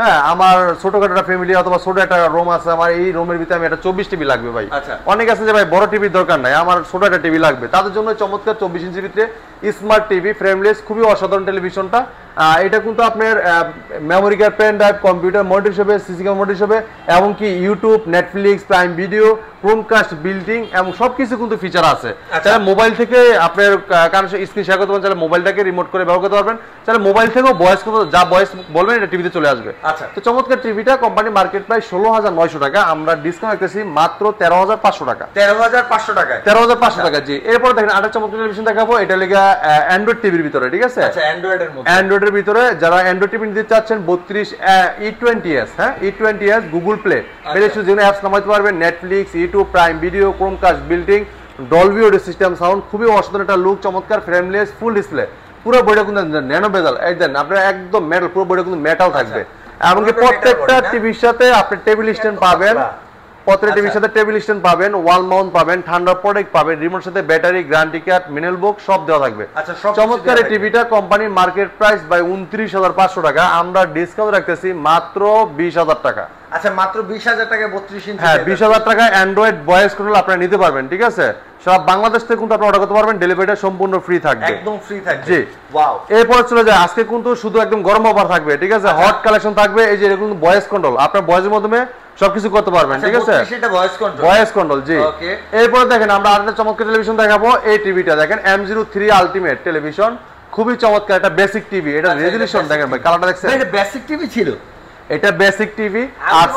হ্যাঁ, আমার ছোটখাটো একটা ফ্যামিলি অথবা ছোট একটা রুম আছে, আমার এই রুমের ভিতরে আমি একটা 24 টিভি লাগবে ভাই। অনেক আছে যে ভাই বড় টিভির দরকার নাই, আমার ছোট একটা টিভি লাগবে, তাদের জন্য চমৎকার 24 ইঞ্চির ভিতরে স্মার্ট টিভি ফ্রেমলেস, খুবই অসাধারণ টেলিভিশনটা। এটা কিন্তু আপনার memory card, pen drive, computer monitor হিসেবে, সিসি ক্যামেরা মনিটর হিসেবে, এমনকি YouTube, Netflix, Prime video, Chromecast, building এবং সবকিছু কিন্তু ফিচার আছে। তাহলে মোবাইল থেকে আপনার কারণ স্ক্রিন শেয়ার করতে পারেন, তাহলে মোবাইলটাকে রিমোট করে ব্যবহার করতে পারবেন, তাহলে মোবাইল থেকেও ভয়েস যা ভয়েস বলবেন এটা টিভিতে চলে আসবে। তো চমৎকার টিভিটা কোম্পানি মার্কেট প্রাইস 16,900 টাকা, আমরা ডিসকাউন্ট রাখতেছি মাত্র 13,500 টাকা। 13,500 টাকা, 13,500 টাকা। জি, এরপর দেখেন আরেকটা চমৎকার টেলিভিশন দেখাবো, এটা লেগে অ্যান্ড্রয়েড টিভির ভিতরে, ঠিক আছে? আচ্ছা, অ্যান্ড্রয়েডের মধ্যে, অ্যান্ড্রয়েডের ভিতরে যারা অ্যান্ড্রয়েড টিভি নিতে চাচ্ছেন 32 E20s, হ্যাঁ E20s, গুগল প্লে বেশ যেগুলো অ্যাপস নামাইতে পারবেন, Netflix, YouTube, prime video, Chromecast, building, Dolby audio system sound, খুবই অসাধারণ একটা লুক, চমৎকার ফ্রেমলেস ফুল ডিসপ্লে, পুরো বইটা কিন্তু ন্যানো বেজাল, এই দেন আপনার একদম মেটাল, পুরো বইটা কিন্তু মেটাল থাকবে। এমনকি প্রত্যেকটা টিভির সাথে আপনি টেবিল স্ট্যান্ড পাবেন, প্রত্যেকটা টিভির সাথে টেবিল স্ট্যান্ড পাবেন, ওয়াল মাউন্ট পাবেন, ঠান্ডা প্রোডাক্ট পাবেন, রিমোট সাথে ব্যাটারি, গ্যারান্টি কার্ড, মিনেল বুক সব দেওয়া থাকবে। চমৎকার এই টিভিটা কোম্পানির মার্কেট প্রাইস বাই 29,500 টাকা, আমরা ডিসকাউন্ট রাখতেছি মাত্র 20,000 টাকা। আচ্ছা, মাত্র 20,000 টাকায় 32 ইঞ্চি। হ্যাঁ, 20,000 টাকায় অ্যান্ড্রয়েড ভয়েস কন্ট্রোল আপনারা নিতে পারবেন, ঠিক আছে? সব বাংলাদেশ থেকে কিন্তু আপনি অর্ডার করতে পারবেন, ডেলিভারিটা সম্পূর্ণ ফ্রি থাকবে, একদম ফ্রি থাকবে। জি, ওয়াও। এরপর চলে যায়, আজকে কিন্তু শুধু একদম গরম অফার থাকবে, ঠিক আছে? হট কালেকশন থাকবে, এই যে এরকম ভয়েস কন্ট্রোল, আপনার ভয়েসের মাধ্যমে সবকিছু করতে পারবেন, ঠিক আছে? সেটা ভয়েস কন্ট্রোল, ভয়েস কন্ট্রোল, জি। এরপর দেখেন আমরা আরেকটা চমৎকার টেলিভিশন দেখাবো, এই টিভিটা দেখেন M03 আলটিমেট টেলিভিশন, খুবই চমৎকার একটা বেসিক টিভি, এটা রেজোলিউশন দেখেন ভাই, কালারটা দেখছেন? এটা বেসিক টিভি ছিল, এটা বেসিক টিভি। আর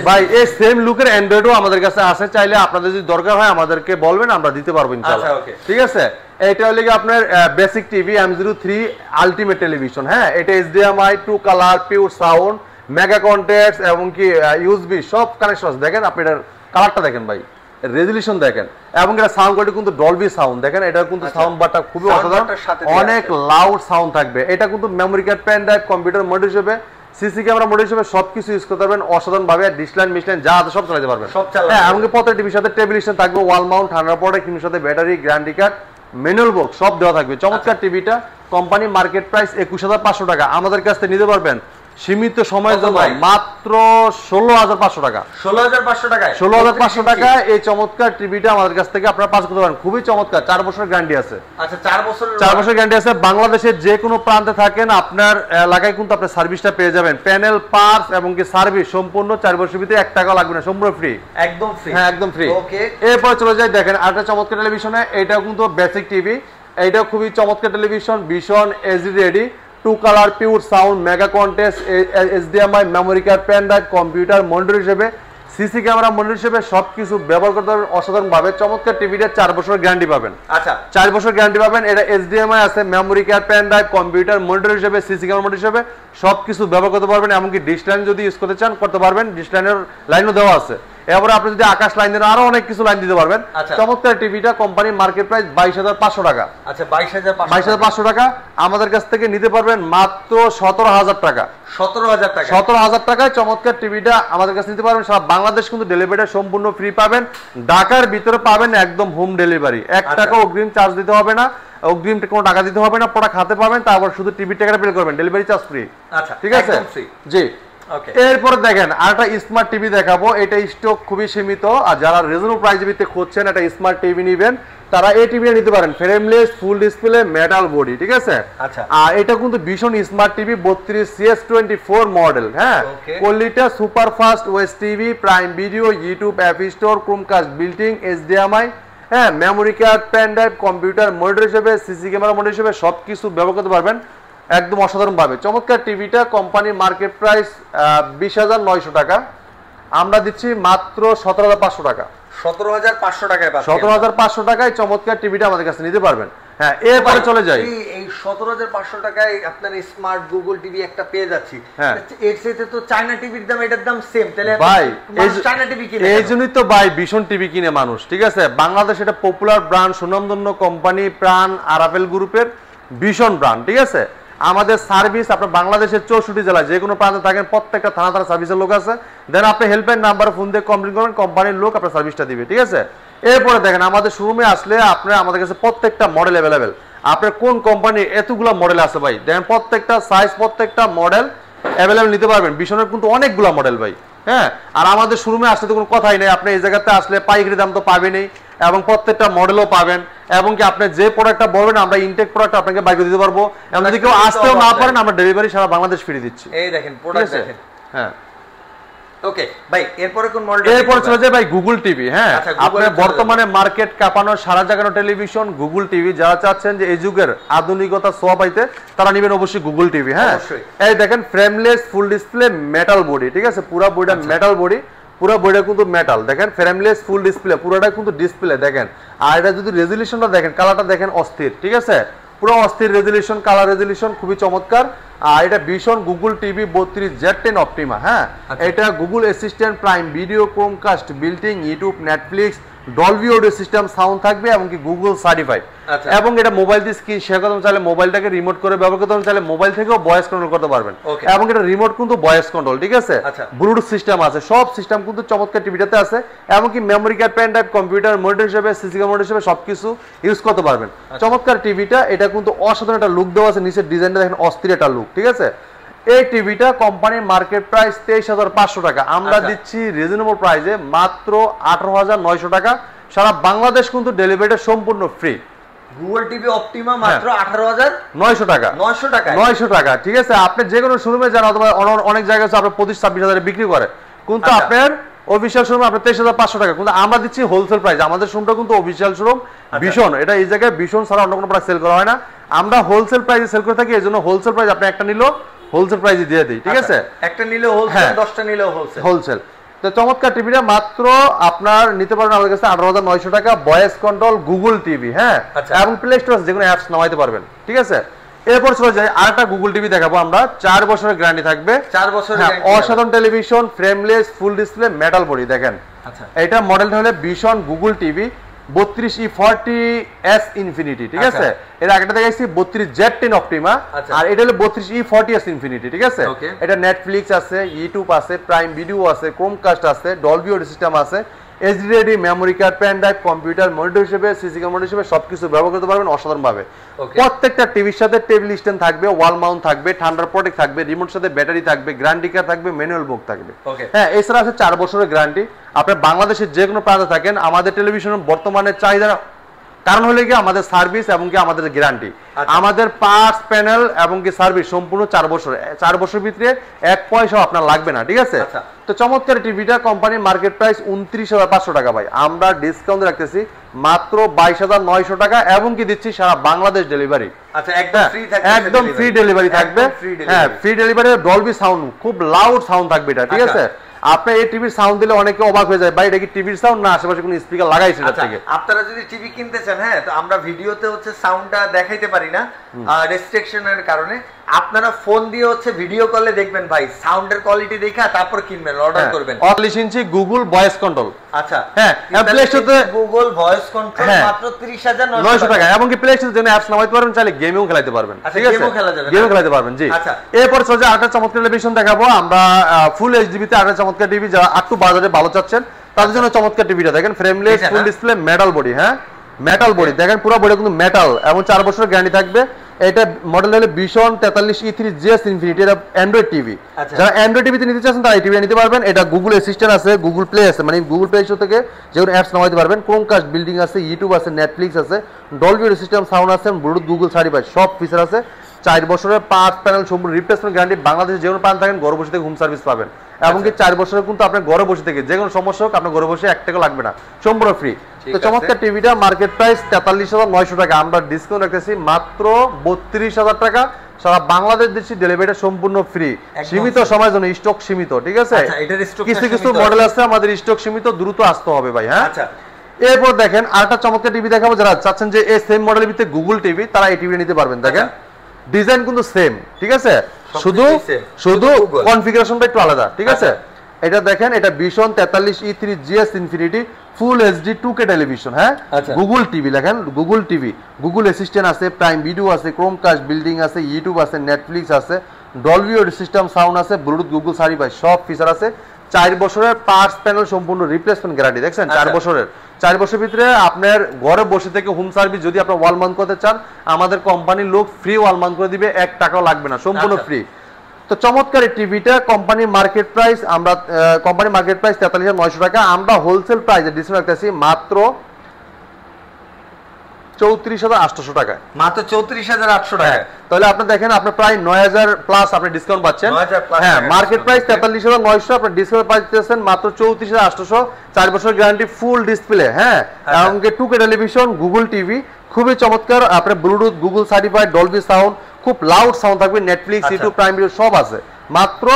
ভাই এই সেম লুকের অ্যান্ড্রয়েডও আমাদের কাছে আছে, চাইলে আপনাদের যদি দরকার হয় আমাদেরকে বলবেন, আমরা দিতে পারবো ইনশাআল্লাহ, ঠিক আছে? এটা হলো আপনার basic TV M03 ultimate television, হ্যাঁ, এটা HDMI, 2 colour, pure sound, mega contacts এবং কি ইউএসবি সব কানেকশন আছে। দেখেন আপনি এটার কালারটা দেখেন ভাই, রেজোলিউশন দেখেন, এবং এটা সাউন্ড কোয়ালিটি কিন্তু ডলবি সাউন্ড, দেখেন এটা কিন্তু সাউন্ড বারটা খুবই অসাধারণ, অনেক লাউড সাউন্ড থাকবে। এটা কিন্তু memory card, pen drive, computer monitor হিসেবে, সিসি ক্যামেরা মনিটর হিসেবে সবকিছু ইউজ করতে পারবেন অসাধারণ ভাবে, ডিসলাইন মিসলাইন যা আছে সব চালাতে পারবেন। হ্যাঁ, এমনকি প্রত্যেকটা টিভির সাথে টেবিল স্ট্যান্ড থাকবে, ওয়াল মাউন্ট, ঠান্ডা প্রোডাক্ট, টিভির সাথে battery, guarantee card, manual box সব দেওয়া থাকবে। চমৎকার টিভিটা কোম্পানি মার্কেট প্রাইস 21,500 টাকা, আমাদের কাছ থেকে নিতে পারবেন সীমিত সময়ের জন্য মাত্র 16,500 টাকা। 16,500 টাকায়, 16,500 টাকায় এই চমৎকার টিভিটা আমাদের কাছ থেকে আপনারা পাস করতে পারেন, খুবই চমৎকার, 4 বছর গ্যারান্টি আছে। আচ্ছা, 4 বছর গ্যারান্টি আছে। বাংলাদেশের যে কোনো প্রান্তে থাকেন আপনার এলাকায় কিন্তু আপনি সার্ভিসটা পেয়ে যাবেন, প্যানেল, পার্টস এবং কি সার্ভিস সম্পূর্ণ 4 বছরের ভিতরে 1 টাকা লাগবে না, সম্পূর্ণ ফ্রি, একদম ফ্রি। হ্যাঁ, একদম ফ্রি। ওকে, এরপর চলে যাই, দেখেন আরেকটা চমৎকার টেলিভিশনে, এটাও কিন্তু বেসিক টিভি, এইটাও খুবই চমৎকার টেলিভিশন, ভীষণ HD ready, 2 colour, pure sound, mega contest, HDMI, memory card, pen drive, computer monitor হিসেবে, সিসি ক্যামেরা মনিটর হিসেবে সবকিছু ব্যবহার করতে পারবেন অসাধারণ ভাবে। চমৎকার টিভিটা 4 বছর গ্যারান্টি পাবেন। আচ্ছা, 4 বছর গ্যারান্টি পাবেন। এটা HDMI আছে, memory card, pen drive, computer monitor হিসেবে, সিসি ক্যামেরা মনিটর হিসেবে সবকিছু ব্যবহার করতে পারবেন, এমনকি ডিশ লাইন যদি ইউজ করতে চান করতে পারবেন, ডিশ লাইনের লাইনও দেওয়া আছে। এরপরে আপনি যদি আকাশ লাইন দেন আরো অনেক কিছু লাইন দিতে পারবেন। চমৎকার টিভিটা কোম্পানির মার্কেট প্রাইস 22,500 টাকা। আচ্ছা, 22,500 টাকা, আমাদের কাছ থেকে নিতে পারবেন মাত্র 17,000 টাকা। 17,000 টাকা, 17,000 টাকায় চমৎকার টিভিটা আমাদের কাছে নিতে পারবেন। সারা বাংলাদেশ কিন্তু ডেলিভারিটা সম্পূর্ণ ফ্রি পাবেন, ঢাকার ভিতরে পাবেন একদম হোম ডেলিভারি, 1 টাকা অগ্রিম চার্জ দিতে হবে না, অগ্রিম কোনো টাকা দিতে হবে না, প্রোডাক্ট হাতে পাবেন, তারপর শুধু টিভির টাকাটা পে করবেন, ডেলিভারি চার্জ ফ্রি। আচ্ছা, ঠিক আছে, জি। এরপরে দেখেন আরেকটা স্মার্ট টিভি দেখাবো, এটা স্টক খুবই সীমিত, আর যারা রিজনেবল প্রাইসের ভিতরে খুঁজছেন একটা স্মার্ট টিভি নেবেন তারা এই টিভি নিতে পারেন, frameless, full display, metal body, ঠিক আছে? আচ্ছা, আর এটা কিন্তু ভীষণ স্মার্ট টিভি, 32 CS24 মডেল, হ্যাঁ, quality super fast, west TV, Prime Video, YouTube, app store, Chromecast, building, HDMI, হ্যাঁ, memory card, pen drive, computer monitor হিসেবে, সিসি ক্যামেরা মনিটর হিসেবে সবকিছু ব্যবহার করতে পারবেন একদম অসাধারণ ভাবে। চমৎকার টিভিটা কোম্পানির মার্কেট প্রাইস 20,900 টাকা, আমরা দিচ্ছি মাত্র 17,500 টাকা। 17,500 টাকায়, 17,500 টাকায় চমৎকার টিভিটা আমাদের কাছে নিতে পারবেন। হ্যাঁ, এরপরে চলে যাই, এই 17,500 টাকায় আপনার স্মার্ট গুগল টিভি একটা পেয়ে যাচ্ছি, এর সাথে তো চায়না টিভির দাম, এটার দাম সেম, তাহলে ভাই চায়না টিভি কিনে, এই জন্যই তো ভাই ভীষণ টিভি কিনে মানুষ, ঠিক আছে? বাংলাদেশ এটা পপুলার ব্র্যান্ড, সুনামধন্য কোম্পানি, প্রাণ আরাফেল গ্রুপের ভীষণ ব্র্যান্ড, ঠিক আছে? আমাদের সার্ভিস আপনার বাংলাদেশের 64 জেলায় যে কোনো প্রান্তে থাকেন, প্রত্যেকটা থানা সার্ভিসের লোক আছে, দেন আপনি হেল্পলাইন নাম্বার ফোন দিয়ে কমপ্লেন করবেন, কোম্পানির লোক আপনার সার্ভিসটা দিবে, ঠিক আছে? এরপরে দেখেন আমাদের শোরুমে আসলে আপনার আমাদের কাছে প্রত্যেকটা মডেল অ্যাভেলেবেল, আপনার কোন কোম্পানির এতগুলা মডেল আছে ভাই, দেখেন প্রত্যেকটা সাইজ প্রত্যেকটা মডেল অ্যাভেলেবল নিতে পারবেন। ভীষণের কিন্তু অনেকগুলা মডেল ভাই, হ্যাঁ। আর আমাদের শোরুমে আসলে তো কোনো কথাই নেই, আপনি এই জায়গাতে আসলে পাইকারি দাম তো পাবেনই এবং প্রত্যেকটা মডেলও পাবেন, এবং কি আপনি যে প্রোডাক্টটা বলবেন আমরা ইনটেক প্রোডাক্ট আপনাকে বাইরে দিতে পারবো। এবং যদি কেউ আসতেও না পারেন আমরা ডেলিভারি সারা বাংলাদেশ ফ্রি দিচ্ছি। এই দেখেন প্রোডাক্ট দেখেন, হ্যাঁ। ওকে ভাই, এরপরে কোন মডেল? এরপর চলে যায় ভাই গুগল টিভি, হ্যাঁ। আপনার বর্তমানে মার্কেট কাঁপানো সারা জাগানো টেলিভিশন গুগল টিভি। যারা চাচ্ছেন যে এই যুগের আধুনিকতা ছোঁয়া পাইতে তারা নেবেন অবশ্যই গুগল টিভি, হ্যাঁ। এই দেখেন frameless full display metal body, ঠিক আছে, পুরো বডিটা মেটাল বডি, পুরো বডিটা কিন্তু মেটাল, দেখেন ফ্রেমলেস ফুল ডিসপ্লে, পুরোটা কিন্তু ডিসপ্লে দেখেন। আর এটা যদি রেজুলেশনটা দেখেন, কালারটা দেখেন অস্থির, ঠিক আছে, পুরো অস্থির রেজুলেশন, কালার রেজুলেশন খুবই চমৎকার। আর এটা ভীষণ গুগল টিভি 32Z10 অপটিমা, হ্যাঁ। এটা Google assistant, prime video, Chromecast, built in, YouTube, Netflix, Dolby audio system sound থাকবে এবং কি গুগল সার্টিফাইড। এবং এটা মোবাইল দিয়ে স্ক্রিন শেয়ার করতে চাইলে মোবাইলটাকে রিমোট করে ব্যবহার করতে চাইলে মোবাইল থেকেও ভয়েস কন্ট্রোল করতে পারবেন, এবং এটা রিমোট কিন্তু ভয়েস কন্ট্রোল, ঠিক আছে, ব্লুটুথ সিস্টেম আছে, সব সিস্টেম কিন্তু চমৎকার টিভিটাতে আছে। এবং কি memory card, pen drive, computer monitor হিসেবে, সিসি ক্যামেরা হিসেবে সবকিছু ইউজ করতে পারবেন। চমৎকার টিভিটা, এটা কিন্তু অসাধারণ একটা লুক দেওয়া আছে, নিচের ডিজাইনটা দেখেন অস্থির একটা লুক, ঠিক আছে। এই টিভিটা কোম্পানির মার্কেট প্রাইস 23,500 টাকা, আমরা দিচ্ছি রিজনেবল প্রাইসে মাত্র 18,900 টাকা। সারা বাংলাদেশ কিন্তু ডেলিভারিটা সম্পূর্ণ ফ্রি। গুগল টিভি অপটিমা মাত্র 18,900 টাকা, 900 টাকা, ঠিক আছে। আপনি যে কোনো শোরুমে যান অথবা অনেক জায়গায় আছে আপনার 25-26,000 বিক্রি করে, কিন্তু আপনার অফিসিয়াল শোরুমে আপনার 23,500 টাকা, কিন্তু আমরা দিচ্ছি হোলসেল প্রাইস। আমাদের শোরুমটা কিন্তু অফিসিয়াল শোরুম ভীষণ, এটা এই জায়গায় ভীষণ ছাড়া অন্য কোনো প্রোডাক্ট সেল করা হয় না, আমরা হোলসেল প্রাইসে সেল করে থাকি। এই জন্য হোলসেল প্রাইস আপনি একটা নিলেও হোলসেল প্রাইসে দিয়ে দিই, ঠিক আছে, একটা নিলেও হোলসেল, 10টা নিলেও হোলসেল। তো চমৎকার টিভিটা মাত্র আপনার নিতে পারবেন আমাদের কাছে 18,900 টাকা, ভয়েস কন্ট্রোল গুগল টিভি, হ্যাঁ, এবং প্লে স্টোর যে কোনো অ্যাপস নামাইতে পারবেন, ঠিক আছে। এরপর চলে যাই আরেকটা গুগল টিভি দেখাবো আমরা, 4 বছরের গ্যারান্টি থাকবে, 4 বছরের গ্যারান্টি, অসাধারণ television, frameless full display metal body, দেখেন। আচ্ছা, এটা মডেলটা হলো ভীষণ গুগল টিভি 32E40S ইনফিনিটি, ঠিক আছে। এর আগেটা দেখাইছি 32Z10 অপটিমা, আর এটা হলো 32E40S ইনফিনিটি, ঠিক আছে। এটা নেটফ্লিক্স আছে, ইউটিউব আছে, প্রাইম ভিডিও আছে, ক্রোমকাস্ট আছে, ডলবি অডিও সিস্টেম আছে, HD memory card, pen drive, computer monitor হিসেবে, সিসি ক্যামেরা হিসেবে সবকিছু ব্যবহার করতে পারবেন অসাধারণ ভাবে। প্রত্যেকটা টিভির সাথে টেবিল স্ট্যান্ড থাকবে, ওয়াল মাউন্ট থাকবে, ঠান্ডার প্রোটেক্ট থাকবে, রিমোট সাথে ব্যাটারি থাকবে, গ্যারান্টি কার্ড থাকবে, ম্যানুয়াল বুক থাকবে, হ্যাঁ। এছাড়া আছে 4 বছরের গ্যারান্টি। আপনি বাংলাদেশের যে কোনো প্রান্তে থাকেন, আমাদের টেলিভিশন বর্তমানে চাহিদা কারণ হলে কি আমাদের সার্ভিস এবং কি আমাদের গ্যারান্টি, আমাদের পার্টস, প্যানেল এবং কি সার্ভিস সম্পূর্ণ 4 বছর, 4 বছর ভিতরে 1 পয়সাও আপনার লাগবে না, ঠিক আছে। তো চমৎকার টিভিটা কোম্পানির মার্কেট প্রাইস 29,500 টাকা ভাই, আমরা ডিসকাউন্ট রাখতেছি মাত্র 22,900 টাকা, এবং কি দিচ্ছি সারা বাংলাদেশ ডেলিভারি। আচ্ছা, একদম ফ্রি ডেলিভারি থাকবে, হ্যাঁ, ফ্রি ডেলিভারি, ডলবি সাউন্ড, খুব লাউড সাউন্ড থাকবে এটা, ঠিক আছে। আপনি এই টিভির সাউন্ড দিলে অনেকে অবাক হয়ে যায়, ভাই এটা কি টিভির সাউন্ড না আশেপাশে কোনো স্পিকার লাগাইছে এর থেকে। আপনারা যদি টিভি কিনতে চান, হ্যাঁ, তো আমরা ভিডিওতে হচ্ছে সাউন্ডটা দেখাইতে পারি না রেস্ট্রিকশনের কারণে, আপনারা ফোন দিয়ে হচ্ছে ভিডিও কলে দেখবেন ভাই, সাউন্ডের কোয়ালিটি দেখা তারপর কিনবেন, অর্ডার করবেন। 48 ইঞ্চি গুগল ভয়েস কন্ট্রোল, আচ্ছা, হ্যাঁ, প্লে স্টোরে গুগল ভয়েস কন্ট্রোল মাত্র 30,900 টাকা, এবং কি প্লে স্টোরে জন্য অ্যাপস নামাইতে পারবেন, চাইলে গেমও খেলাতে পারবেন, ঠিক আছে, গেমও খেলাতে পারবেন, জি। আচ্ছা, এরপর চলে আরেকটা চমৎকার টেলিভিশন দেখাবো আমরা, ফুল এইচডি তে আরেকটা চমৎকার টিভি, যারা একটু বাজারে ভালো চাচ্ছেন তাদের জন্য চমৎকার টিভিটা দেখেন, frameless full display metal body, হ্যাঁ, মেটাল বডি, দেখেন পুরো বডি কিন্তু মেটাল, এবং 4 বছরের গ্যারান্টি থাকবে। এটা মডেল হলো ভীষণ 43E3GS ইনফিনিটি, এটা অ্যান্ড্রয়েড টিভি, যারা অ্যান্ড্রয়েড টিভিতে নিতে চাচ্ছেন তারা এই টিভি নিতে পারবেন। এটা গুগল অ্যাসিস্ট্যান্ট আছে, গুগল প্লে আছে, মানে গুগল প্লে স্টোর থেকে যেগুলো অ্যাপস নামাইতে পারবেন, ক্রোমকাস্ট, বিল্ডিং আছে, ইউটিউব আছে, নেটফ্লিক্স আছে, ডলবি অডিও সিস্টেম সাউন্ড আছে, ব্লুটুথ, গুগল সার্টিফাইড সব ফিচার আছে। 4 বছরের পার্টস, প্যানেল সম্পূর্ণ রিপ্লেসমেন্ট গ্যারান্টি, বাংলাদেশে যে কোনো প্রান্ত থাকেন ঘরে বসে থেকে হোম সার্ভিস পাবেন, এবং কি 4 বছরের কিন্তু আপনি ঘরে বসে থেকে যে কোনো সমস্যা হোক আপনার ঘরে বসে 1 টাকা লাগবে না, সম্পূর্ণ ফ্রি। তো চমৎকার টিভিটা মার্কেট প্রাইস 43,900 টাকা, আমরা ডিসকাউন্ট রাখতেছি মাত্র 32,000 টাকা, সারা বাংলাদেশ দিচ্ছি, ডেলিভারিটা সম্পূর্ণ ফ্রি, সীমিত সময়ের জন্য, স্টক সীমিত, ঠিক আছে। কিছু কিছু মডেল আছে আমাদের স্টক সীমিত, দ্রুত আসতে হবে ভাই, হ্যাঁ। এরপর দেখেন আরেকটা চমৎকার টিভি দেখাবো, যারা চাচ্ছেন যে এই সেম মডেলের ভিতরে গুগল টিভি, তারা এই টিভি নিতে পারবেন। দেখেন ডিজাইন কিন্তু সেম, ঠিক আছে, শুধু কনফিগারেশনটা একটু আলাদা, ঠিক আছে। এটা দেখেন, এটা ভীষণ 43E3GS infinity full HD 2K television, হ্যাঁ, গুগল টিভি, দেখেন গুগল টিভি, গুগল অ্যাসিস্ট্যান্ট আছে, প্রাইম ভিডিও আছে, ক্রোমকাস্ট, বিল্ডিং আছে, ইউটিউব আছে, নেটফ্লিক্স আছে, ডলবি অডিও সিস্টেম সাউন্ড আছে, ব্লুটুথ, গুগল সার্টিফাইড সব ফিচার আছে। 4 বছরের পার্টস প্যানেল সম্পূর্ণ রিপ্লেসমেন্ট গ্যারান্টি। দেখছেন 4 বছরের, 4 বছরের ভিতরে আপনার ঘরে বসে থেকে হোম সার্ভিস যদি আপনার ওয়াল মাউন্ট করতে চান আমাদের কোম্পানির লোক ফ্রি ওয়াল মাউন্ট করে দিবে, 1 টাকাও লাগবে না, সম্পূর্ণ ফ্রি। তো চমৎকার এই টিভিটা কোম্পানির মার্কেট প্রাইস, আমরা কোম্পানির মার্কেট প্রাইস 43,900 টাকা, আমরা হোলসেল প্রাইসে ডিসকাউন্ট রাখতেছি মাত্র 34,800 টাকা, মাত্র 34,800 টাকা। তাহলে আপনি দেখেন আপনি প্রায় 9,000 প্লাস আপনি ডিসকাউন্ট পাচ্ছেন। হ্যাঁ, মার্কেট প্রাইস 43,900, আপনি ডিসকাউন্ট পাচ্ছেন মাত্র 34,800, 4 বছরের গ্যারান্টি, ফুল ডিসপ্লে, হ্যাঁ, এবং 2K টেলিভিশন, গুগল টিভি, খুবই চমৎকার। আপনার Bluetooth, Google certified, Dolby sound, খুব লাউড সাউন্ড থাকবে, নেটফ্লিক্স, ইউটিউব, প্রাইম ভিডিও সব আছে, মাত্র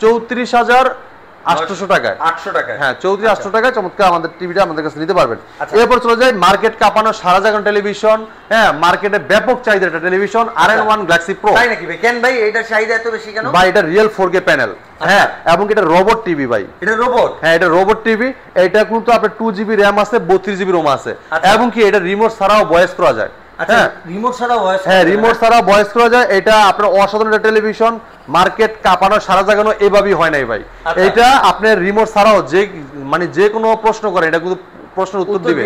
34,800 টাকায়, 800 টাকা। হ্যাঁ, 34,800 টাকায় চমৎকার আমাদের টিভিটা আমাদের কাছে নিতে পারবেন। এরপর চলে যায় মার্কেট কাঁপানো সারা জাগানো টেলিভিশন, হ্যাঁ, মার্কেটে ব্যাপক চাহিদা একটা টেলিভিশন, RN1 গ্যালাক্সি প্রো। তাই নাকি ভাই? কেন ভাই এটার চাহিদা এত বেশি কেন? ভাই এটা রিয়েল 4K প্যানেল, হ্যাঁ, এবং এটা রোবট টিভি ভাই। এটা রোবট? হ্যাঁ, এটা রোবট টিভি। এটা কিন্তু আপনার 2GB RAM আছে, 32GB ROM আছে, এবং কি এটা রিমোট ছাড়াও ভয়েস করা যায়। হ্যাঁ, রিমোট ছাড়াও ভয়েস, হ্যাঁ, রিমোট ছাড়াও ভয়েস করা যায়। এটা আপনার অসাধারণ একটা টেলিভিশন, মার্কেট কাঁপানো সারা জাগানো এভাবেই হয় নাই ভাই। এটা আপনার রিমোট ছাড়াও যে কোনো প্রশ্ন করে এটা কিন্তু প্রশ্নের উত্তর দিবে,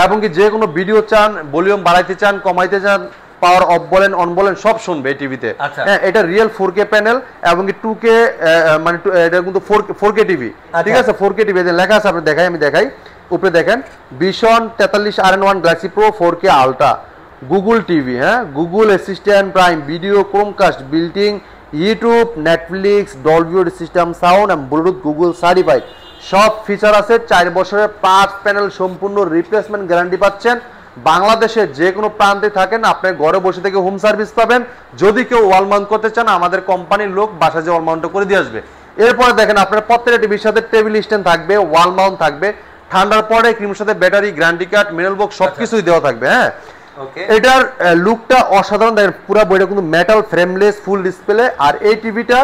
এবং কি যে কোনো ভিডিও চান, ভলিউম বাড়াইতে চান, কমাইতে চান, পাওয়ার অফ বলেন, অন বলেন, সব শুনবে এই টিভিতে। হ্যাঁ, এটা রিয়েল 4K প্যানেল, এবং কি 2K, মানে এটা কিন্তু 4K টিভি, ঠিক আছে, 4K টিভি লেখা আছে, আপনি আমি দেখাই, উপরে দেখেন Vision 43 RN1 galaxy pro 4K ultra, Google TV, হ্যাঁ, Google assistant, prime video, Chromecast, built in, YouTube, Netflix, Dolby audio system, sound এবং ব্লুটুথ, গুগল সার্টিফাইড, সব ফিচার আছে। 4 বছরের পার্টস প্যানেল সম্পূর্ণ রিপ্লেসমেন্ট গ্যারান্টি পাচ্ছেন। বাংলাদেশের যে কোনো প্রান্তে থাকেন আপনি ঘরে বসে থেকে হোম সার্ভিস পাবেন। যদি কেউ ওয়াল মাউন্ট করতে চান আমাদের কোম্পানির লোক বাসায় যে ওয়াল মাউন্ট করে দিয়ে আসবে। এরপরে দেখেন আপনার প্রত্যেকটা টিভির সাথে টেবিল স্ট্যান্ড থাকবে, ওয়াল মাউন্ট থাকবে, ঠান্ডার পরে ক্রিমের সাথে battery, guarantee card, mineral box সবকিছুই দেওয়া থাকবে। হ্যাঁ, এটার লুকটা অসাধারণ, দেখেন পুরো বইটা কিন্তু মেটাল ফ্রেমলেস ফুল ডিসপ্লে। আর এই টিভিটা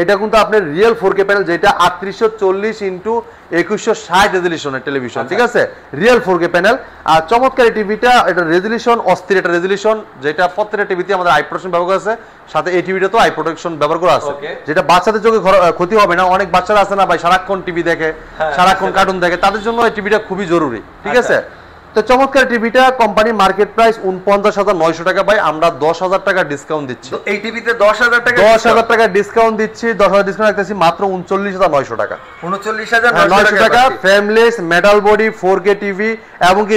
এটা কিন্তু আপনার রিয়েল 4K প্যানেল, যেটা 3840x2160 রেজলিউশনের টেলিভিশন, ঠিক আছে, রিয়েল 4K প্যানেল। আর চমৎকার এই টিভিটা, এটা রেজলিউশন অস্থির, এটা রেজলিউশন, যেটা প্রত্যেকটা টিভিতে আমাদের আই প্রোটেকশন ব্যবহার আছে, সাথে এই টিভিটা তো আই প্রোটেকশন ব্যবহার করা আছে, যেটা বাচ্চাদের চোখে ক্ষতি হবে না। অনেক বাচ্চারা আছে না ভাই সারাক্ষণ টিভি দেখে, সারাক্ষণ কার্টুন দেখে, তাদের জন্য এই টিভিটা খুবই জরুরি, ঠিক আছে। তো চমৎকার টিভিটা কোম্পানির মার্কেট প্রাইস 49,900 টাকা, ভাই আমরা 10,000 টাকা ডিসকাউন্ট দিচ্ছি। এই টিভিতে 10,000 টাকা ডিসকাউন্ট দিচ্ছি, 10,000 ডিসকাউন্ট রাখতেছি মাত্র 39,900 টাকা, 39,900 টাকা। Frameless metal body 4K TV, এবং কি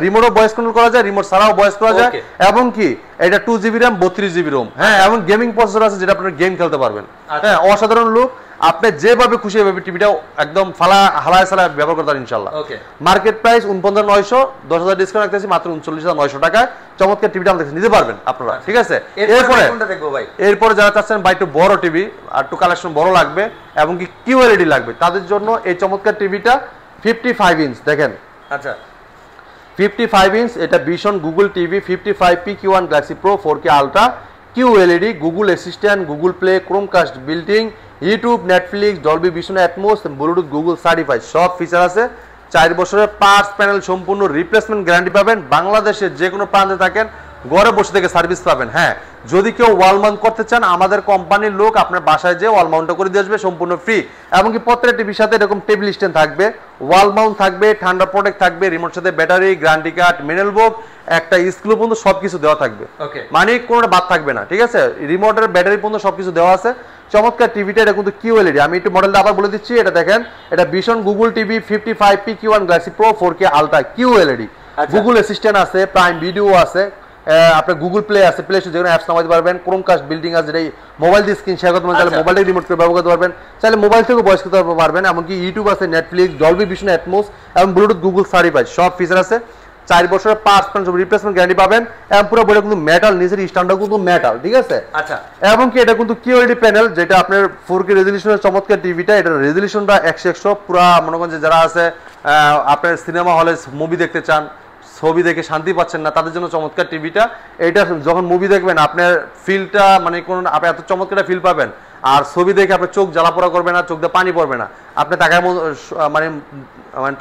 রিমোটও ভয়েস কন্ট্রোল করা যায়, রিমোট ছাড়াও ভয়েস করা যায়, এবং কি এটা 2GB RAM 32GB ROM, হ্যাঁ, এবং গেমিং প্রসেসর আছে যেটা আপনারা গেম খেলতে পারবেন। হ্যাঁ, অসাধারণ লুক, আপনি যেভাবে খুশি এভাবে টিভিটা একদম হালায় সালায় ব্যবহার করতে পারেন ইনশাআল্লাহ। মার্কেট প্রাইস 49,900, 10,000 ডিসকাউন্ট রাখতেছি মাত্র 39,900 টাকায়। চমৎকার টিভিটা আমাদের নিতে পারবেন আপনারা, ঠিক আছে। এরপরে যারা চাচ্ছেন ভাই একটু বড় টিভি আর একটু কালেকশন বড় লাগবে এবং কি QLED লাগবে, তাদের জন্য এই চমৎকার টিভিটা 55 ইঞ্চ, দেখেন, আচ্ছা 55 ইঞ্চ, এটা vision Google TV 55 PQ1 Galaxy pro 4K ultra, QLED, Google assistant, Google play, Chromecast, built in, YouTube, Netflix, Dolby vision Atmos, Bluetooth, Google certified, সব ফিচার আছে। 4 বছরের পার্টস প্যানেল সম্পূর্ণ রিপ্লেসমেন্ট গ্যারান্টি পাবেন। বাংলাদেশের যে কোনো প্রান্তে থাকেন ঘরে বসে থেকে সার্ভিস পাবেন। হ্যাঁ, যদি কেউ ওয়াল মাউন্ট করতে চান আমাদের কোম্পানির লোক আপনার বাসায় যে ওয়াল মাউন্টটা করে দিয়ে আসবে সম্পূর্ণ ফ্রি। এমনকি প্রত্যেকটা টিভির সাথে এরকম টেবিল স্ট্যান্ড থাকবে, ওয়াল মাউন্ট থাকবে, ঠান্ডা প্রোটেক্ট থাকবে, রিমোট সাথে battery, guarantee card, mineral box, একটা স্ক্রু পর্যন্ত সবকিছু দেওয়া থাকবে, মানে কোনোটা বাদ থাকবে না, ঠিক আছে। রিমোটের ব্যাটারি পর্যন্ত সবকিছু দেওয়া আছে। চমৎকার টিভিটা, এটা কিন্তু QLED। আমি একটু মডেলটা আবার বলে দিচ্ছি, এটা দেখেন, এটা vision Google TV 55 PQ1 Galaxy pro 4K ultra, QLED, Google assistant আছে, প্রাইম ভিডিও আছে, আপনার গুগল প্লে আছে, প্লে স্টোর যেখানে অ্যাপস নামাতে পারবেন, ক্রোমকাস্ট, বিল্ডিং আছে, যেটা মোবাইল দিয়ে স্ক্রিন শেয়ার করতে পারবেন, চাইলে মোবাইল থেকে রিমোট করে ব্যবহার করতে পারবেন, চাইলে মোবাইল থেকে ভয়েস করতে পারবেন, এমনকি ইউটিউব আছে, নেটফ্লিক্স, ডলবি ভিশন অ্যাটমোস এবং ব্লুটুথ, গুগল সার্টিফাইড, সব ফিচার আছে। 4 বছরের পার্টস প্যানেল রিপ্লেসমেন্ট গ্যারান্টি পাবেন। এবং পুরো বইটা কিন্তু মেটাল, নিচের স্ট্যান্ডটাও কিন্তু মেটাল, ঠিক আছে। আচ্ছা, এবং কি এটা কিন্তু QLED প্যানেল, যেটা আপনার 4K রেজলিউশনের চমৎকার টিভিটা, এটা রেজলিউশনটা 100 পুরো মনে করেন যারা আছে আপনার সিনেমা হলে মুভি দেখতে চান, ছবি দেখে শান্তি পাচ্ছেন না, তাদের জন্য চমৎকার টিভিটা। এটা যখন মুভি দেখবেন আপনার ফিলটা মানে কোন আপনি এত চমৎকার ফিল পাবেন, আর ছবি দেখে আপনার চোখ জ্বালাপোড়া করবে না, চোখ দিয়ে পানি পড়বে না, আপনি তাকায় মানে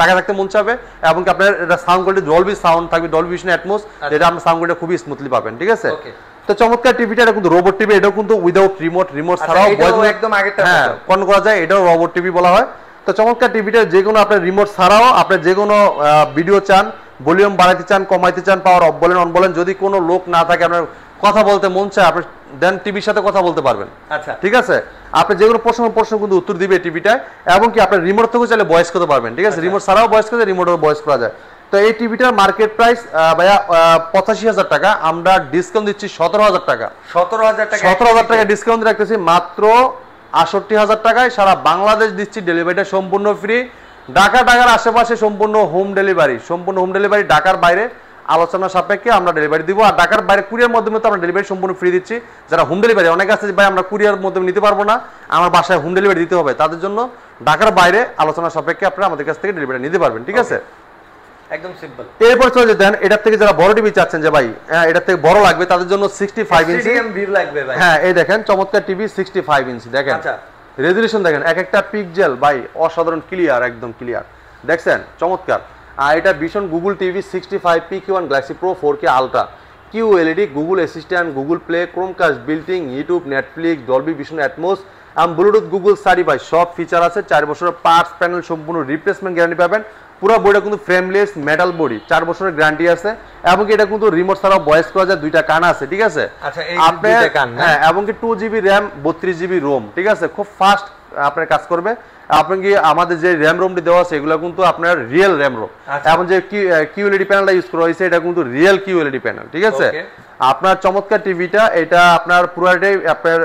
তাকায় থাকতে মন চাবে। এবং কি আপনার এটা সাউন্ড কোয়ালিটি ডলবি সাউন্ড থাকবে, ডলবি ভিশন অ্যাটমোস, যেটা আপনার সাউন্ড কোয়ালিটি খুবই স্মুথলি পাবেন, ঠিক আছে। তো চমৎকার টিভিটা, এটা কিন্তু রোবট টিভি, এটাও কিন্তু উইদাউট রিমোট ছাড়াও একদম আগেরটা কন্ট্রোল করা যায়, এটাও রোবট টিভি বলা হয়। তো চমৎকার টিভিটা যে কোনো আপনার রিমোট ছাড়াও আপনি যে কোনো ভিডিও চান, ভলিউম বাড়াইতে চান, কমাইতে চান, পাওয়ার অফ বলেন অন বলেন, যদি কোনো লোক না থাকে আপনার কথা বলতে মন চায় আপনি দেন টিভির সাথে কথা বলতে পারবেন। আচ্ছা, ঠিক আছে, আপনি যে কোনো প্রশ্ন কিন্তু উত্তর দিবে টিভিটায়, এবং কি আপনার রিমোট থেকেও চাইলে ভয়েস করতে পারবেন। ঠিক আছে, রিমোট ছাড়াও ভয়েস করা যায়, রিমোটেও ভয়েস করা যায়। তো এই টিভিটার মার্কেট প্রাইস ভাইয়া 85,000 টাকা, আমরা ডিসকাউন্ট দিচ্ছি 17,000 টাকা। 17,000 টাকা ডিসকাউন্ট রাখতেছি মাত্র 68,000 টাকায়। সারা বাংলাদেশ দিচ্ছি, ডেলিভারিটা সম্পূর্ণ ফ্রি। ঢাকার আশেপাশে সম্পূর্ণ হোম ডেলিভারি, ঢাকার বাইরে আলোচনা সাপেক্ষে আমরা ডেলিভারি দিব। আর ঢাকার বাইরে কুরিয়ার মাধ্যমে তো আমরা ডেলিভারি সম্পূর্ণ ফ্রি দিচ্ছি। যারা হোম ডেলিভারি, অনেক আছে ভাই আমরা কুরিয়ার মাধ্যমে নিতে পারবো না, আমার বাসায় হোম ডেলিভারি দিতে হবে, তাদের জন্য ঢাকার বাইরে আলোচনা সাপেক্ষে আপনারা আমাদের কাছ থেকে ডেলিভারি নিতে পারবেন। ঠিক আছে, একদম সিম্পল। এরপর চলে যেতেন এটার থেকে যারা বড় টিভি চাচ্ছেন যে ভাই এটার থেকে বড় লাগবে, তাদের জন্য 65 ইঞ্চি লাগবে ভাই। হ্যাঁ, এই দেখেন চমৎকার টিভি 65 ইঞ্চি দেখেন। আচ্ছা, রেজুলেশন দেখেন, এক একটা পিক্সেল ভাই অসাধারণ ক্লিয়ার, একদম ক্লিয়ার দেখছেন, চমৎকার। আর এটা ভীষণ Google TV 65 PQ1 Galaxy pro 4K ultra, QLED, Google assistant, Google play, Chromecast, built in, YouTube, Netflix, Dolby vision Atmos, Bluetooth, Google সারি ভাই সব ফিচার আছে। 4 বছরের পার্টস প্যানেল সম্পূর্ণ রিপ্লেসমেন্ট গ্যারান্টি পাবেন। পুরো বডিটা কিন্তু ফ্রেমলেস মেটাল বডি, 4 বছরের গ্যারান্টি আছে, এবং এটা কিন্তু রিমোট ছাড়াও ভয়েস করা যায়, 2টা কান আছে। ঠিক আছে, আচ্ছা, এই 2টা কান, হ্যাঁ, এবং কি 2GB র্যাম 32GB রোম। ঠিক আছে, খুব ফাস্ট আপনার কাজ করবে। আপনি কি আমাদের যে র্যাম রোমটি দেওয়া আছে এগুলো কিন্তু আপনার রিয়েল র্যাম রোম, এবং যে QLED প্যানেলটা ইউজ করা হয়েছে এটা কিন্তু রিয়েল QLED প্যানেল। ঠিক আছে, আপনার চমৎকার টিভিটা এটা আপনার পুরোটাই আপনার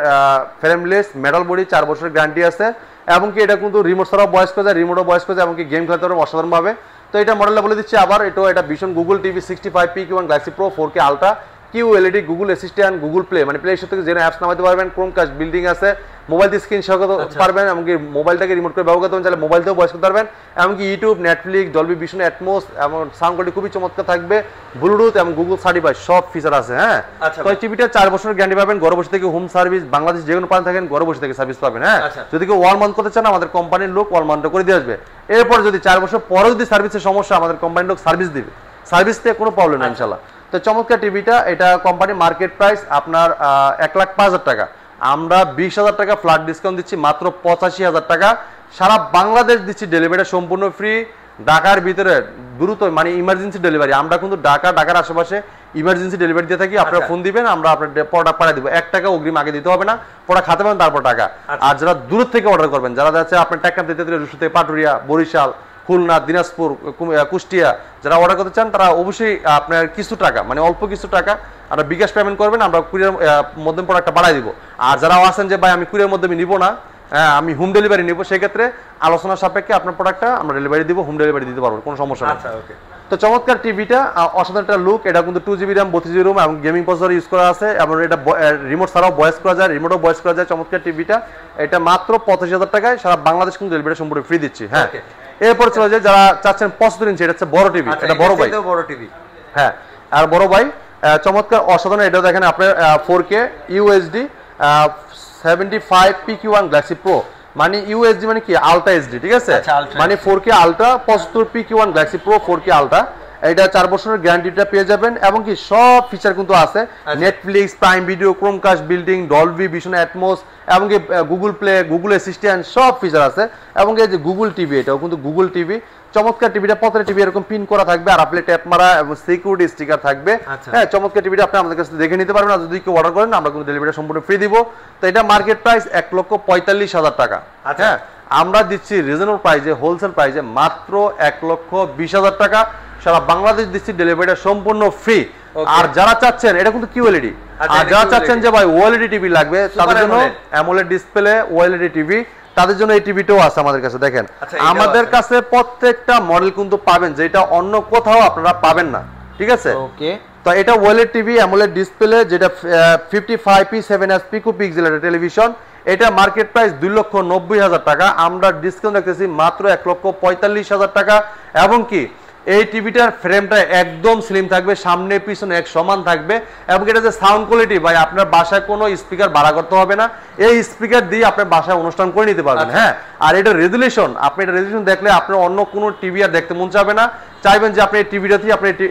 ফ্রেমলেস মেটাল বডি, 4 বছরের গ্যারান্টি আছে, এবং কি এটা কিন্তু রিমোট ছাড়াও ভয়েস করা যায়, রিমোটও ভয়েস করা যায়, এবং কি গেম খেলতে পারবেন অসাধারণ ভাবে। তো এটা মডেলটা বলে দিচ্ছি আবার, এটা ভীষণ Google TV 65 PQ1 Galaxy pro 4K ultra, QLED, Google assistant, Google play মানে প্লে স্টোর থেকে যে অ্যাপস নামাতে পারবেন, ক্রোমকাস্ট, বিল্ডিং আছে, মোবাইল দিয়ে স্ক্রিন শেয়ার করতে পারবেন, এমনকি মোবাইলটাকে রিমোট করে ব্যবহার করতে পারবেন, চাইলে মোবাইল থেকেও ভয়েস করতে পারবেন, এমনকি YouTube, Netflix, Dolby vision Atmos, এবং সাউন্ড কোয়ালিটি খুবই চমৎকার থাকবে, ব্লুটুথ এবং গুগল সার্টিফাই সব ফিচার আছে। হ্যাঁ, তো এই টিভিটা 4 বছরের গ্যারান্টি পাবেন, ঘরে বসে থেকে হোম সার্ভিস, বাংলাদেশ যে কোনো প্রান্তে থাকেন ঘরে বসে থেকে সার্ভিস পাবেন। হ্যাঁ, যদি কেউ ওয়াল মাউন্ট করতে চান আমাদের কোম্পানির লোক ওয়াল মাউন্ট করে দিয়ে আসবে। এরপর যদি 4 বছর পরে যদি সার্ভিসের সমস্যা, আমাদের কোম্পানির লোক সার্ভিস দিবে, সার্ভিস থেকে কোনো প্রবলেম নেই ইনশাআল্লাহ। তো চমৎকার টিভিটা, এটা কোম্পানি মার্কেট প্রাইস আপনার 1,05,000 টাকা, আমরা 20,000 টাকা ফ্ল্যাট ডিসকাউন্ট দিচ্ছি মাত্র 85,000 টাকা। সারা বাংলাদেশ দিচ্ছি, ডেলিভারিটা সম্পূর্ণ ফ্রি। ঢাকার ভিতরে দ্রুত মানে ইমার্জেন্সি ডেলিভারি, আমরা কিন্তু ঢাকার আশেপাশে ইমার্জেন্সি ডেলিভারি দিয়ে থাকি। আপনারা ফোন দিবেন, আমরা আপনার প্রোডাক্ট পাঠিয়ে দিব, 1 টাকা অগ্রিম আগে দিতে হবে না, প্রোডাক্ট খাতে পাবেন তারপর টাকা। আর যারা দূর থেকে অর্ডার করবেন, যারা যাচ্ছে আপনার টাকা দিতে দিলে রুশু থেকে পাটুরিয়া, বরিশাল, খুলনা, দিনাজপুর, কুষ্টিয়া, যারা অর্ডার করতে চান তারা অবশ্যই আপনার কিছু টাকা মানে অল্প কিছু টাকা আমরা বিকাশ পেমেন্ট করবেন, আমরা কুরিয়ার মাধ্যমে প্রোডাক্টটা বাড়াই দিব। আর যারা আছেন যে ভাই আমি কুরিয়ার মাধ্যমে নিব না, আমি হোম ডেলিভারি নিব, সেক্ষেত্রে আলোচনা সাপেক্ষে আপনার প্রোডাক্টটা আমরা ডেলিভারি দিব, হোম ডেলিভারি দিতে পারবো, কোনো সমস্যা নেই। তো চমৎকার টিভিটা, অসাধারণ একটা লুক, এটা কিন্তু 2GB র্যাম 32GB রোম এবং গেমিং প্রসেসর ইউজ করা আছে, এবং এটা রিমোট ছাড়াও ভয়েস করা যায়, রিমোটও ভয়েস করা যায়। চমৎকার টিভিটা, এটা মাত্র 85,000 টাকায় সারা বাংলাদেশ কিন্তু ডেলিভারি সম্পূর্ণ ফ্রি দিচ্ছি। হ্যাঁ, এরপর চলে যায় যারা চাচ্ছেন 75 ইঞ্চি, এটা হচ্ছে বড় টিভি, এটা বড় ভাই, হ্যাঁ, আর বড় ভাই চমৎকার অসাধারণ। এটা দেখেন আপনার 4K UHD 75 PQ1 Galaxy pro, মানে UHD মানে কি আলট্রা HD। ঠিক আছে, মানে 4K ultra 75 PQ1 Galaxy pro 4K ultra, এটা 4 বছরের গ্যারান্টিটা পেয়ে যাবেন, এবং কি সব ফিচার কিন্তু আছে, Netflix, Prime video, Chromecast, building, Dolby vision Atmos, এবং কি গুগল প্লে, গুগল অ্যাসিস্ট্যান্ট সব ফিচার আছে, এবং এই যে গুগল টিভি, এটাও কিন্তু গুগল টিভি। চমৎকার টিভিটা, প্রত্যেকটা টিভি এরকম পিন করা থাকবে, আর আপনি ট্যাপ মারা এবং সিকিউরিটি স্টিকার থাকবে। হ্যাঁ, চমৎকার টিভিটা আপনি আমাদের কাছে দেখে নিতে পারবেন, আর যদি কেউ অর্ডার করেন আমরা কিন্তু ডেলিভারি সম্পূর্ণ ফ্রি দিব। তো এটা মার্কেট প্রাইস 1,45,000 টাকা। হ্যাঁ, আমরা দিচ্ছি রিজনেবল প্রাইসে, হোলসেল প্রাইসে মাত্র 1,20,000 টাকা, সারা বাংলাদেশ দিচ্ছি, ডেলিভারিটা সম্পূর্ণ ফ্রি। আর যারা চাচ্ছেন, এটা কিন্তু QLED, আর যারা চাচ্ছেন যে ভাই OLED টিভি লাগবে তাদের জন্য AMOLED ডিসপ্লে OLED টিভি, তাদের জন্য এই টিভিটাও আছে আমাদের কাছে। দেখেন আমাদের কাছে প্রত্যেকটা মডেল কিন্তু পাবেন যেটা অন্য কোথাও আপনারা পাবেন না। ঠিক আছে, ওকে। তো এটা OLED টিভি, AMOLED ডিসপ্লে, যেটা 55p7s পিকোপিক্সেলের টেলিভিশন, এটা মার্কেট প্রাইস 2,90,000 টাকা, আমরা ডিসকাউন্ট রাখতেছি মাত্র 1,45,000 টাকা। এবং কি এই টিভিটার ফ্রেমটা একদম স্লিম থাকবে, সামনে পিছনে এক সমান থাকবে, এবং এটা যে সাউন্ড কোয়ালিটি ভাই, আপনার বাসায় কোনো স্পিকার ভাড়া করতে হবে না, এই স্পিকার দিয়ে আপনার বাসায় অনুষ্ঠান করে নিতে পারবেন। হ্যাঁ, আর এটা রেজুলেশন, আপনি এটা রেজুলেশন দেখলে আপনার অন্য কোনো টিভি আর দেখতে মন চাবে না, চাইবেন যে আপনি এই টিভিটাতেই আপনি